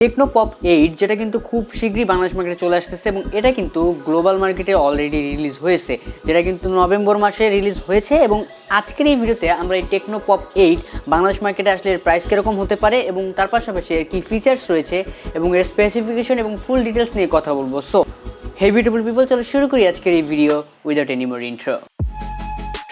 Techno pop 8 যেটা কিন্তু খুব শীঘ্রই বাংলাদেশ মার্কেটে চলে আসতেছে এবং এটা কিন্তু গ্লোবাল মার্কেটে অলরেডি রিলিজ হয়েছে, যেটা কিন্তু নভেম্বর মাসে রিলিজ হয়েছে। এবং আজকের এই ভিডিওতে আমরা এই টেকনো পপ 8 বাংলাদেশ মার্কেটে আসলে এর প্রাইস কীরকম হতে পারে এবং তার পাশাপাশি এর কী ফিচার্স রয়েছে এবং এর স্পেসিফিকেশন এবং ফুল ডিটেলস নিয়ে কথা বলবো। সো হে বিউটিফুল পিপল, চলো শুরু করি আজকের এই video without any more intro.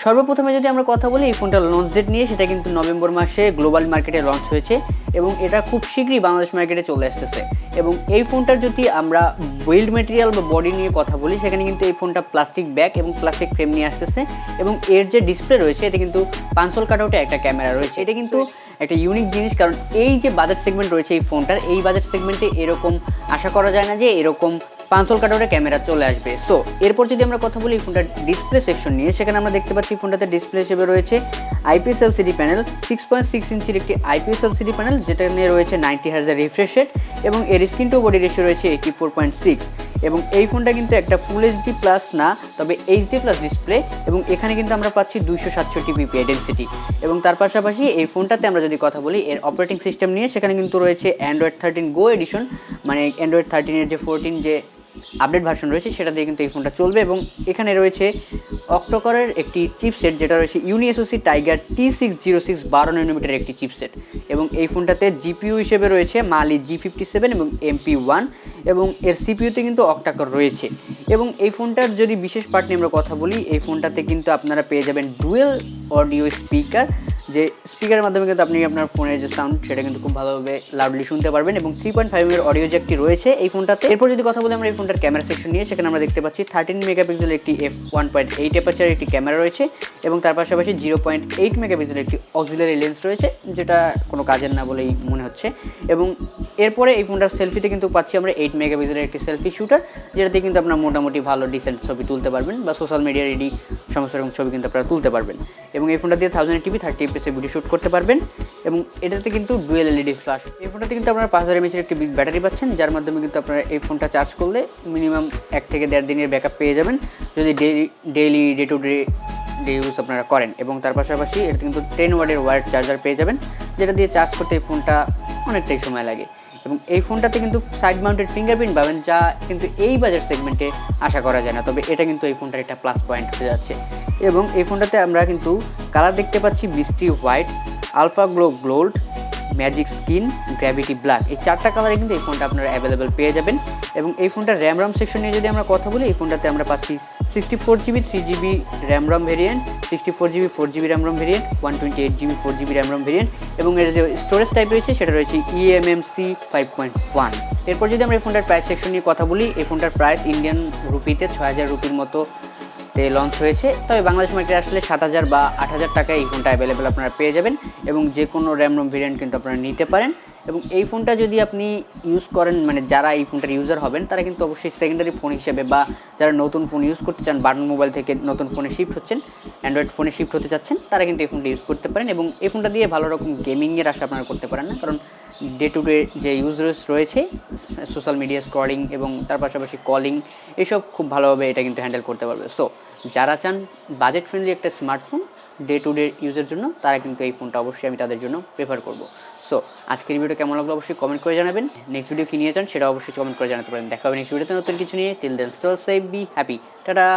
সর্বপ্রথমে যদি আমরা কথা বলি এই ফোনটার লঞ্চ ডেট নিয়ে, সেটা কিন্তু নভেম্বর মাসে গ্লোবাল মার্কেটে লঞ্চ হয়েছে এবং এটা খুব শীঘ্রই বাংলাদেশ মার্কেটে চলে আসতেছে। এবং এই ফোনটার যদি আমরা বিল্ড ম্যাটেরিয়াল বা বডি নিয়ে কথা বলি, সেখানে কিন্তু এই ফোনটা প্লাস্টিক ব্যাক এবং প্লাস্টিক ফ্রেম নিয়ে আসতেছে এবং এর যে ডিসপ্লে রয়েছে এতে কিন্তু পাঁচল কাটআউটে একটা ক্যামেরা রয়েছে। এটা কিন্তু একটা ইউনিক জিনিস, কারণ এই যে বাজেট সেগমেন্ট রয়েছে এই ফোনটার, এই বাজেট সেগমেন্টে এরকম আশা করা যায় না যে এরকম পাঁচল কাটআউটে ক্যামেরা চলে আসবে। সো এরপর যদি আমরা কথা বলি এই ফোনটার ডিসপ্লে সেকশন নিয়ে, সেখানে আমরা দেখতে পাচ্ছি ফোনটাতে ডিসপ্লে হিসেবে রয়েছে আইপিএস এলসিডি প্যানেল, 6.6 ইঞ্চির একটি আইপিএস এলসিডি প্যানেল, যেটা নিয়ে রয়েছে 90 হার্জের রিফ্রেশ রেট এবং এর স্ক্রিন টু বডি রেশিও রয়েছে 84.6। এবং এই ফোনটা কিন্তু একটা ফুল এইচডি প্লাস না, তবে এইচডি প্লাস ডিসপ্লে এবং এখানে কিন্তু আমরা পাচ্ছি 267 পিপিআই ডেনসিটি। এবং তার পাশাপাশি এই ফোনটাতে আমরা যদি কথা বলি এর অপারেটিং সিস্টেম নিয়ে, সেখানে কিন্তু রয়েছে অ্যান্ড্রয়েড 13 গো এডিশন, মানে অ্যান্ড্রয়েড 13-এর যে 14 যে আপডেট ভার্সন রয়েছে সেটা দিয়ে কিন্তু এই ফোনটা চলবে। এবং এখানে রয়েছে অক্টোকরের একটি চিপসেট, যেটা রয়েছে ইউনিএসওসি টাইগার T606 12 ন্যানোমিটারের একটি চিপসেট। এবং এই ফোনটাতে জিপিইউ হিসেবে রয়েছে মালি G57 এবং MP1 এবং এর সিপিইউতে কিন্তু অক্টাকর রয়েছে। এবং এই ফোনটার যদি বিশেষ পার্ট নিয়ে আমরা কথা বলি, এই ফোনটাতে কিন্তু আপনারা পেয়ে যাবেন ডুয়েল অডিও স্পিকার, যে স্পিকারের মাধ্যমে কিন্তু আপনি আপনার ফোনের যে সাউন্ড সেটা কিন্তু খুব ভালোভাবে লাউডলি শুনতে পারবেন। এবং 3.5 এর অডিও জ্যাকটি রয়েছে এই ফোনটাতে। এরপর যদি কথা বলি আমরা এই ফোনটার ক্যামেরা সেকশন নিয়ে, সেখানে আমরা দেখতে পাচ্ছি 13 মেগাপিক্সেলের একটি f1.8 অ্যাপারচারের একটি ক্যামেরা রয়েছে এবং তার পাশাপাশি 0.8 মেগাপিক্সেলের একটি অক্সিলারি লেন্স রয়েছে, যেটা কোনো কাজের না বলেই মনে হচ্ছে। এবং এরপরে এই ফোনটার সেলফিতে কিন্তু পাচ্ছি আমরা 8 মেগাপিক্সেলের একটি সেলফি শুটার, যেটাতে কিন্তু আপনারা মোটামুটি ভালো ডিসেন্ট ছবি তুলতে পারবেন বা সোশ্যাল মিডিয়া রেডি সমস্ত রকম ছবি কিন্তু আপনারা তুলতে পারবেন। এবং এই ফোনটা দিয়ে 1080p 30 fps ভিডিও শ্যুট করতে পারবেন। এবং এটাতে কিন্তু ডুয়েল এলইডি ফ্ল্যাশ। এই ফোনটাতে কিন্তু আপনারা 5000 mAh একটি বিগ ব্যাটারি পাচ্ছেন, যার মাধ্যমে কিন্তু আপনারা এই ফোনটা চার্জ করলে মিনিমাম 1 থেকে 1.5 দিনের ব্যাকআপ পেয়ে যাবেন যদি daily day to day use আপনারা করেন। এবং তার পাশাপাশি এটা কিন্তু 10 ওয়াটের ওয়্যার্ড চার্জার পেয়ে যাবেন, যেটা দিয়ে চার্জ করতে এই ফোনটা অনেকটাই সময় লাগে। এবং এই ফোনটাতে কিন্তু সাইড মাউন্টেড ফিঙ্গারপ্রিন্ট পাবেন, যা কিন্তু এই বাজার সেগমেন্টে আশা করা যায় না, তবে এটা কিন্তু এই ফোনটার একটা প্লাস পয়েন্ট হয়ে যাচ্ছে। এবং এই ফোনটাতে আমরা কিন্তু কালার দেখতে পাচ্ছি misty white, alpha glow gold, magic skin, gravity black, এই 4টা কালারে কিন্তু এই ফোনটা আপনারা অ্যাভেলেবেল পেয়ে যাবেন। এবং এই ফোনটার র্যাম সেকশন নিয়ে যদি আমরা কথা বলি, এই ফোনটাতে আমরা পাচ্ছি 64GB 3GB RAM variant, 64GB 4GB RAM variant, 128GB 4GB RAM variant এবং এর যে স্টোরেজ টাইপ রয়েছে সেটা রয়েছে eMMC 5.1। এরপর যদি আমরা এই ফোনটার প্রাইস সেকশন নিয়ে কথা বলি, এই ফোনটার প্রাইস ইন্ডিয়ান রুপিতে 6000 রুপির মতো লঞ্চ হয়েছে, তবে বাংলাদেশ মার্কেটে আসলে 7000 বা 8000 টাকায় এই ফোনটা অ্যাভেলেবেল আপনারা পেয়ে যাবেন। এবং যে কোনো র্যাম ভেরিয়েন্ট কিন্তু আপনারা নিতে পারেন। এবং এই ফোনটা যদি আপনি ইউজ করেন, মানে যারা এই ফোনটার ইউজার হবেন তারা কিন্তু অবশ্যই সেকেন্ডারি ফোন হিসেবে, বা যারা নতুন ফোন ইউজ করতে চান, বাটন মোবাইল থেকে নতুন ফোনে শিফট হচ্ছেন, অ্যান্ড্রয়েড ফোনে শিফট হতে চাচ্ছেন, তারা কিন্তু এই ফোনটা ইউজ করতে পারেন। এবং এই ফোনটা দিয়ে ভালো রকম গেমিংয়ের আশা আপনারা করতে পারেন না, কারণ ডে টু ডে যে ইউজার্স রয়েছে সোশ্যাল মিডিয়া স্ক্রলিং এবং তার পাশাপাশি কলিং, এসব খুব ভালোভাবে এটা কিন্তু হ্যান্ডেল করতে পারবে। সো যারা চান বাজেট ফ্রেন্ডলি একটা স্মার্টফোন ডে টু ডে ইউজের জন্য, তারা কিন্তু এই ফোনটা অবশ্যই আমি তাদের জন্য প্রেফার করব। সো আজকের ভিডিও কেমন লাগলো অবশ্যই কমেন্ট করে জানাবেন। নেক্সট ভিডিও কি নিয়ে চান সেটা অবশ্যই কমেন্ট করে জানাতে পারেন। দেখা হবে নেক্সট ভিডিওতে নতুন কিছু নিয়ে। Till then stay safe, be happy, tata.